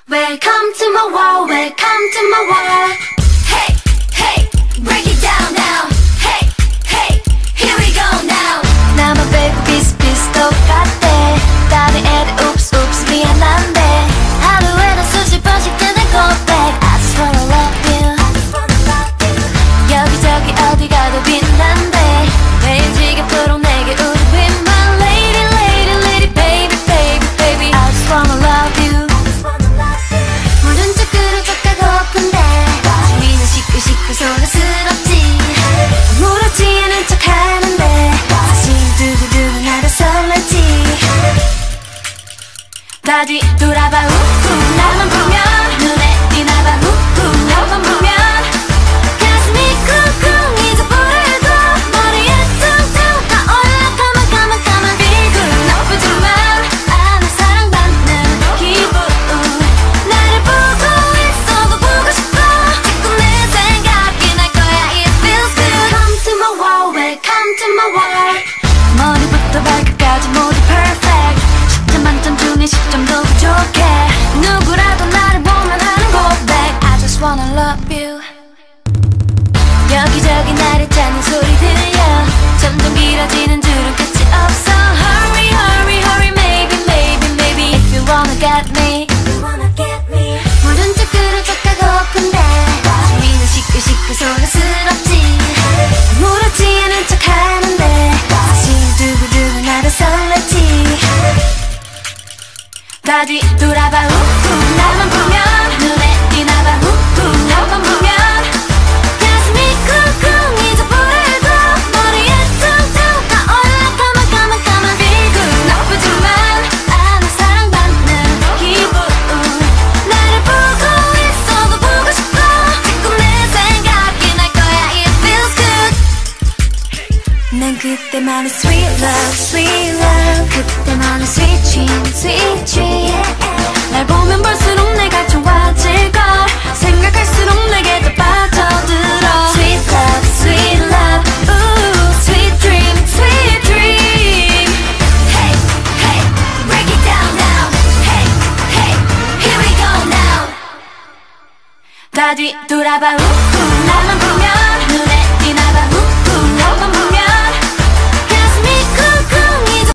Welcome to my world, welcome to my world. Hey, hey, break it down now. Hey, hey, here we go now. 나만 baby 비슷비슷 똑같대. 다른 애들 oops oops 미안한데 하루에도 수십 번씩 뜨는 고백. I just wanna love you. 여기저기 어디 가도 빛난대. 매일 지겹도록 내게 우리 be my lady, lady, lady, baby, baby, baby. I just wanna love you. 모른 척으로 쫓아가고픈데 주위는 시끌시끌 소란스럽지. 아무렇지 않은 척하는데 사실 두고두고 나도 설레지. 다 뒤돌아봐 우후 나만 보면 눈에 띄나봐 우후 너만 보면 가슴이 쿵쿵 이제 불을 둬. 머리에 퉁퉁 타올라 come on come on come on. 비굴은 나쁘지만 않아 사랑받는 기분. 나를 보고 있어도 보고 싶어. 자꾸 내 생각이 날 거야. It feels good. Come to my world, welcome to my world. 머리부터 발끝까지 모두 perfect. 10점 만점 중에 10점도 부족해. 누구라도 나를 보면 하는 고백. I just wanna love you. 여기저기 나를 찾는 소리 들려. 점점 길어지는 줄은 끝이 없어. Hurry hurry hurry maybe maybe maybe if you wanna get me. 모른 척으로 쫓아가고픈데 주위는 시끌시끌 소란스럽지. 아무렇지 않은 척하는데 사실 두고두고 나도 설레지. 다 뒤돌아봐 우후 나만 보면 눈에 띄나봐 우후 너만 보면 가슴이 쿵쿵 이제 불을 둬. 머리에 퉁퉁 타올라 come on come on come on. 비굴은 나쁘지만 않아 사랑받는 기분. 나를 보고 있어도 보고 싶어. 자꾸 내 생각이 날 거야. It feels good. 난 그때만의 sweet love sweet love. 그때만의 sweet dream sweet dream. 날 보면 볼수록 내가 좋아질걸. 생각할수록 내게 더 빠져들어. Sweet love sweet love ooh sweet dream sweet dream. Hey hey break it down now. Hey hey here we go now. 다 뒤돌아봐 우후 나만 보면